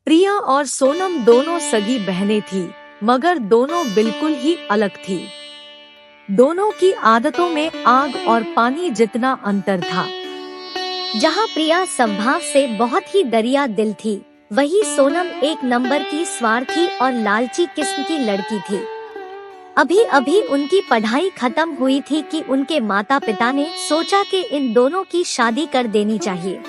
प्रिया और सोनम दोनों सगी बहनें थीं, मगर दोनों बिल्कुल ही अलग थीं। दोनों की आदतों में आग और पानी जितना अंतर था। जहाँ प्रिया स्वभाव से बहुत ही दरिया दिल थी, वही सोनम एक नंबर की स्वार्थी और लालची किस्म की लड़की थी। अभी अभी उनकी पढ़ाई खत्म हुई थी कि उनके माता पिता ने सोचा कि इन दोनों की शादी कर देनी चाहिए।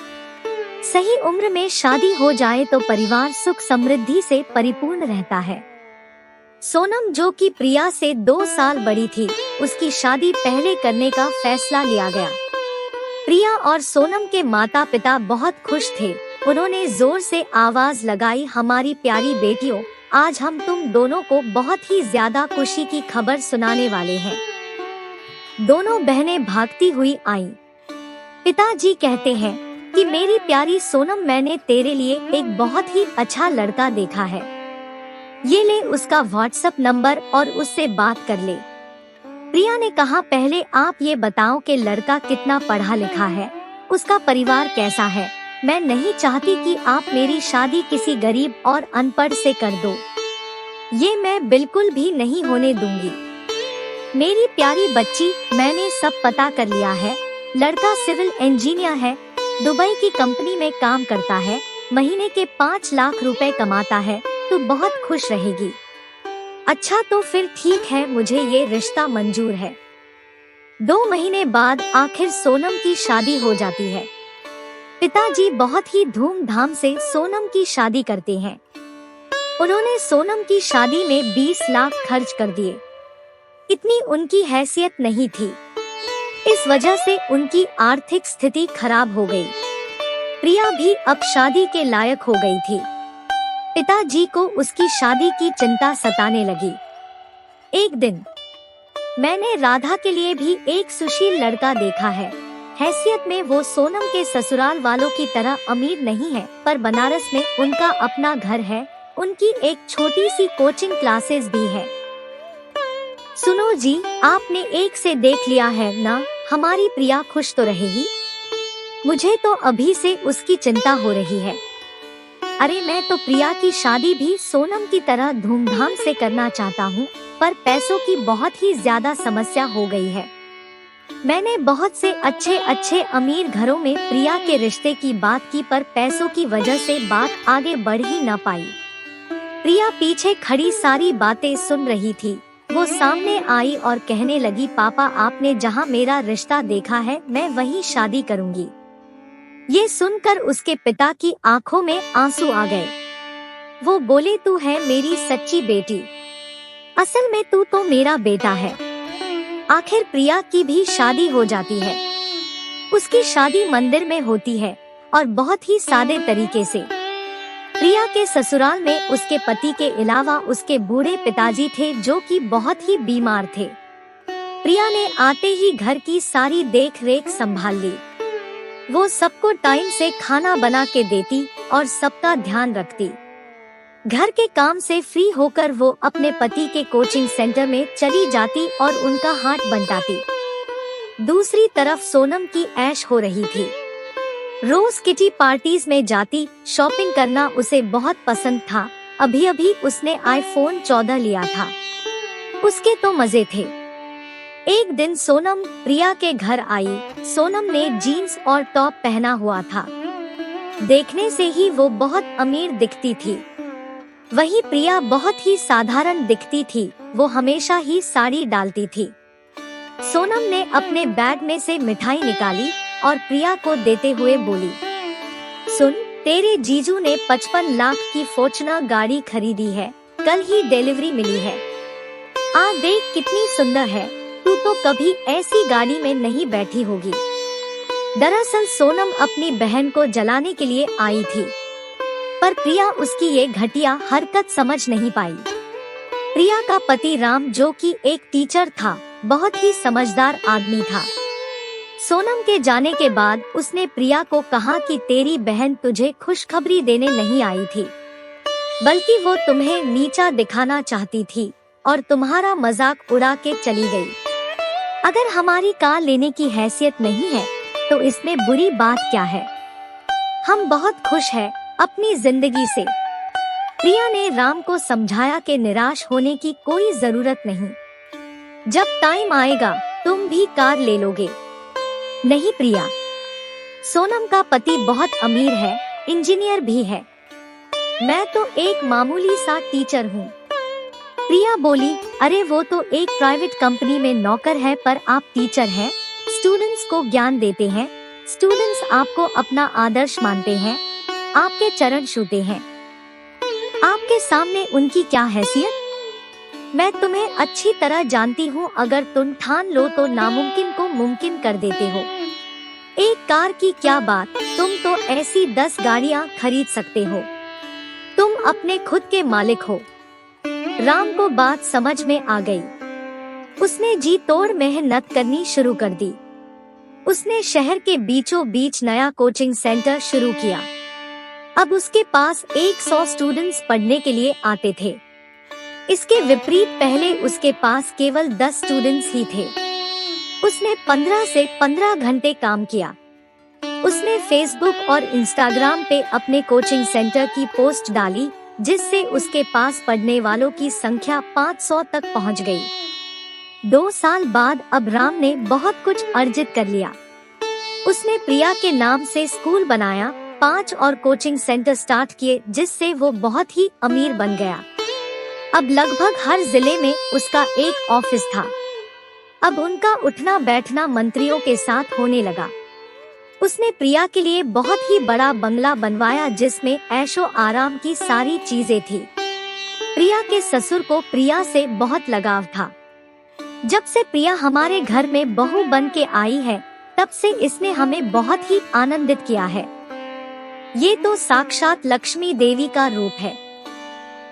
सही उम्र में शादी हो जाए तो परिवार सुख समृद्धि से परिपूर्ण रहता है। सोनम, जो कि प्रिया से 2 साल बड़ी थी, उसकी शादी पहले करने का फैसला लिया गया। प्रिया और सोनम के माता पिता बहुत खुश थे। उन्होंने जोर से आवाज लगाई, हमारी प्यारी बेटियों, आज हम तुम दोनों को बहुत ही ज्यादा खुशी की खबर सुनाने वाले हैं। दोनों बहनें भागती हुई आईं। पिताजी कहते हैं कि मेरी प्यारी सोनम, मैंने तेरे लिए एक बहुत ही अच्छा लड़का देखा है। ये ले उसका व्हाट्सएप नंबर और उससे बात कर ले। प्रिया ने कहा, पहले आप ये बताओ कि लड़का कितना पढ़ा लिखा है, उसका परिवार कैसा है। मैं नहीं चाहती कि आप मेरी शादी किसी गरीब और अनपढ़ से कर दो। ये मैं बिल्कुल भी नहीं होने दूंगी। मेरी प्यारी बच्ची, मैंने सब पता कर लिया है। लड़का सिविल इंजीनियर है, दुबई की कंपनी में काम करता है, महीने के 5 लाख रुपए कमाता है, तो बहुत खुश रहेगी। अच्छा, तो फिर ठीक है, मुझे ये रिश्ता मंजूर है। 2 महीने बाद आखिर सोनम की शादी हो जाती है। पिताजी बहुत ही धूमधाम से सोनम की शादी करते हैं। उन्होंने सोनम की शादी में 20 लाख खर्च कर दिए। इतनी उनकी हैसियत नहीं थी। इस वजह से उनकी आर्थिक स्थिति खराब हो गई। प्रिया भी अब शादी के लायक हो गई थी। पिताजी को उसकी शादी की चिंता सताने लगी। एक दिन मैंने राधा के लिए भी एक सुशील लड़का देखा है। हैसियत में वो सोनम के ससुराल वालों की तरह अमीर नहीं है, पर बनारस में उनका अपना घर है। उनकी एक छोटी सी कोचिंग क्लासेस भी है। सुनो जी, आपने एक से देख लिया है ना, हमारी प्रिया खुश तो रहेगी? मुझे तो अभी से उसकी चिंता हो रही है। अरे, मैं तो प्रिया की शादी भी सोनम की तरह धूमधाम से करना चाहता हूँ, पर पैसों की बहुत ही ज्यादा समस्या हो गई है। मैंने बहुत से अच्छे अच्छे अमीर घरों में प्रिया के रिश्ते की बात की, पर पैसों की वजह से बात आगे बढ़ ही न पाई। प्रिया पीछे खड़ी सारी बातें सुन रही थी। वो सामने आई और कहने लगी, पापा, आपने जहाँ मेरा रिश्ता देखा है, मैं वहीं शादी करूँगी। ये सुनकर उसके पिता की आंखों में आंसू आ गए। वो बोले, तू है मेरी सच्ची बेटी। असल में तू तो मेरा बेटा है। आखिर प्रिया की भी शादी हो जाती है। उसकी शादी मंदिर में होती है और बहुत ही सादे तरीके से। प्रिया के ससुराल में उसके पति के अलावा उसके बूढ़े पिताजी थे, जो कि बहुत ही बीमार थे। प्रिया ने आते ही घर की सारी देख रेख संभाल ली। वो सबको टाइम से खाना बना के देती और सबका ध्यान रखती। घर के काम से फ्री होकर वो अपने पति के कोचिंग सेंटर में चली जाती और उनका हाथ बंटाती। दूसरी तरफ सोनम की ऐश हो रही थी। रोज किटी पार्टीज में जाती। शॉपिंग करना उसे बहुत पसंद था। अभी अभी उसने आईफोन 14 लिया था। उसके तो मजे थे। एक दिन सोनम प्रिया के घर आई। सोनम ने जीन्स और टॉप पहना हुआ था। देखने से ही वो बहुत अमीर दिखती थी। वहीं प्रिया बहुत ही साधारण दिखती थी। वो हमेशा ही साड़ी डालती थी। सोनम ने अपने बैग में से मिठाई निकाली और प्रिया को देते हुए बोली, सुन, तेरे जीजू ने 55 लाख की फॉर्च्यूनर गाड़ी खरीदी है। कल ही डिलीवरी मिली है। आ देख, कितनी सुंदर है। तू तो कभी ऐसी गाड़ी में नहीं बैठी होगी। दरअसल सोनम अपनी बहन को जलाने के लिए आई थी, पर प्रिया उसकी ये घटिया हरकत समझ नहीं पाई। प्रिया का पति राम, जो कि एक टीचर था, बहुत ही समझदार आदमी था। सोनम के जाने के बाद उसने प्रिया को कहा कि तेरी बहन तुझे खुशखबरी देने नहीं आई थी, बल्कि वो तुम्हें नीचा दिखाना चाहती थी और तुम्हारा मजाक उड़ा के चली गई। अगर हमारी कार लेने की हैसियत नहीं है तो इसमें बुरी बात क्या है। हम बहुत खुश हैं अपनी जिंदगी से। प्रिया ने राम को समझाया कि निराश होने की कोई जरूरत नहीं, जब टाइम आएगा तुम भी कार ले लोगे। नहीं प्रिया, सोनम का पति बहुत अमीर है, इंजीनियर भी है, मैं तो एक मामूली सा टीचर हूँ। प्रिया बोली, अरे वो तो एक प्राइवेट कंपनी में नौकर है, पर आप टीचर हैं, स्टूडेंट्स को ज्ञान देते हैं, स्टूडेंट्स आपको अपना आदर्श मानते हैं, आपके चरण छूते हैं, आपके सामने उनकी क्या हैसियत? मैं तुम्हें अच्छी तरह जानती हूँ, अगर तुम ठान लो तो नामुमकिन को मुमकिन कर देते हो। एक कार की क्या बात, तुम तो ऐसी 10 गाड़ियाँ खरीद सकते हो, तुम अपने खुद के मालिक हो। राम को बात समझ में आ गई। उसने जी तोड़ मेहनत करनी शुरू कर दी। उसने शहर के बीचों बीच नया कोचिंग सेंटर शुरू किया। अब उसके पास 100 स्टूडेंट्स पढ़ने के लिए आते थे। इसके विपरीत पहले उसके पास केवल 10 स्टूडेंट्स ही थे। उसने 15 से 15 घंटे काम किया। उसने फेसबुक और इंस्टाग्राम पे अपने कोचिंग सेंटर की पोस्ट डाली, जिससे उसके पास पढ़ने वालों की संख्या 500 तक पहुंच गई। 2 साल बाद अब राम ने बहुत कुछ अर्जित कर लिया। उसने प्रिया के नाम से स्कूल बनाया, 5 और कोचिंग सेंटर स्टार्ट किए, जिससे वो बहुत ही अमीर बन गया। अब लगभग हर जिले में उसका एक ऑफिस था। अब उनका उठना बैठना मंत्रियों के साथ होने लगा। उसने प्रिया के लिए बहुत ही बड़ा बंगला बनवाया, जिसमें ऐशो आराम की सारी चीजें थी। प्रिया के ससुर को प्रिया से बहुत लगाव था। जब से प्रिया हमारे घर में बहू बन के आई है, तब से इसने हमें बहुत ही आनंदित किया है। ये तो साक्षात लक्ष्मी देवी का रूप है।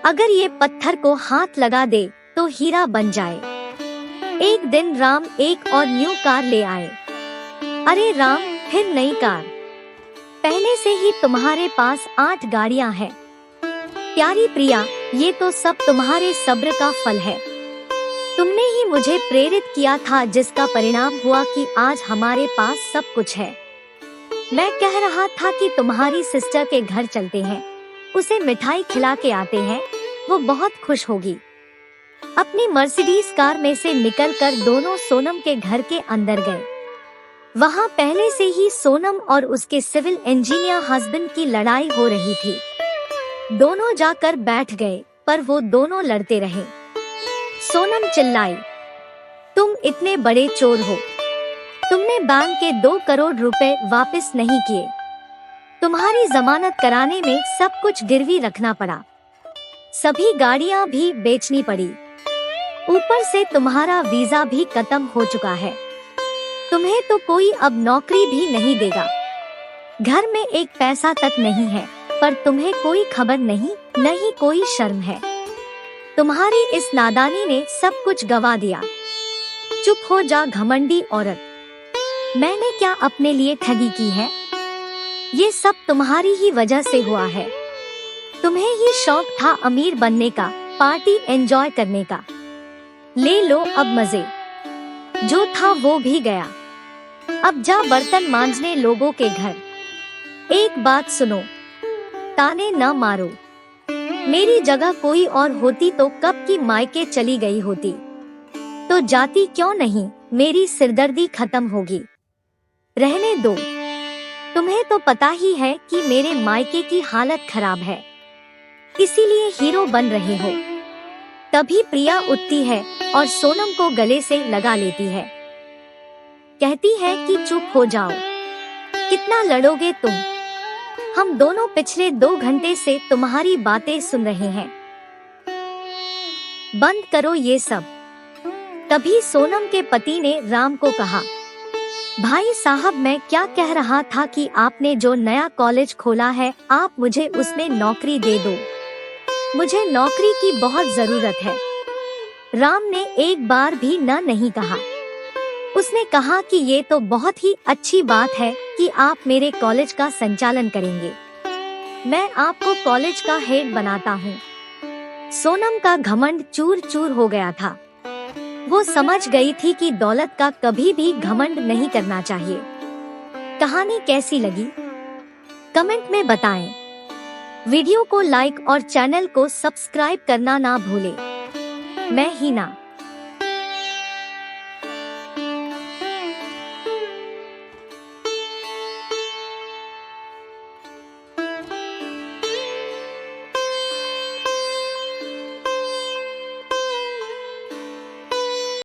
अगर ये पत्थर को हाथ लगा दे तो हीरा बन जाए। एक दिन राम एक और न्यू कार ले आए। अरे राम, फिर नई कार? पहले से ही तुम्हारे पास 8 गाड़ियां हैं। प्यारी प्रिया, ये तो सब तुम्हारे सब्र का फल है। तुमने ही मुझे प्रेरित किया था, जिसका परिणाम हुआ कि आज हमारे पास सब कुछ है। मैं कह रहा था कि तुम्हारी सिस्टर के घर चलते हैं, उसे मिठाई खिला के आते हैं, वो बहुत खुश होगी। अपनी मर्सिडीज कार में से निकलकर दोनों सोनम के घर के अंदर गए। वहाँ पहले से ही सोनम और उसके सिविल इंजीनियर हस्बैंड की लड़ाई हो रही थी। दोनों जाकर बैठ गए, पर वो दोनों लड़ते रहे। सोनम चिल्लाई, तुम इतने बड़े चोर हो, तुमने बैंक के 2 करोड़ रुपए वापस नहीं किए, तुम्हारी जमानत कराने में सब कुछ गिरवी रखना पड़ा, सभी गाड़ियाँ भी बेचनी पड़ी, ऊपर से तुम्हारा वीजा भी खत्म हो चुका है, तुम्हें तो कोई अब नौकरी भी नहीं देगा, घर में एक पैसा तक नहीं है, पर तुम्हें कोई खबर नहीं, न ही कोई शर्म है। तुम्हारी इस नादानी ने सब कुछ गवा दिया। चुप हो जा घमंडी औरत, मैंने क्या अपने लिए ठगी की है? ये सब तुम्हारी ही वजह से हुआ है। तुम्हें ही शौक था अमीर बनने का, पार्टी एंजॉय करने का। ले लो अब मजे, जो था वो भी गया। अब जा बर्तन मांजने लोगों के घर। एक बात सुनो, ताने न मारो। मेरी जगह कोई और होती तो कब की मायके चली गई होती। तो जाती क्यों नहीं, मेरी सिरदर्दी खत्म होगी। रहने दो, तुम्हें तो पता ही है कि मेरे मायके की हालत खराब है, इसीलिए हीरो बन रहे हो। तभी प्रिया उठती है और सोनम को गले से लगा लेती है। कहती है कि चुप हो जाओ, कितना लड़ोगे तुम? हम दोनों पिछले 2 घंटे से तुम्हारी बातें सुन रहे हैं, बंद करो ये सब। तभी सोनम के पति ने राम को कहा, भाई साहब, मैं क्या कह रहा था कि आपने जो नया कॉलेज खोला है, आप मुझे उसमें नौकरी दे दो, मुझे नौकरी की बहुत जरूरत है। राम ने एक बार भी न नहीं कहा। उसने कहा कि ये तो बहुत ही अच्छी बात है कि आप मेरे कॉलेज का संचालन करेंगे, मैं आपको कॉलेज का हेड बनाता हूँ। सोनम का घमंड चूर चूर हो गया था। वो समझ गई थी कि दौलत का कभी भी घमंड नहीं करना चाहिए। कहानी कैसी लगी कमेंट में बताएं। वीडियो को लाइक और चैनल को सब्सक्राइब करना ना भूले। मैं हिना।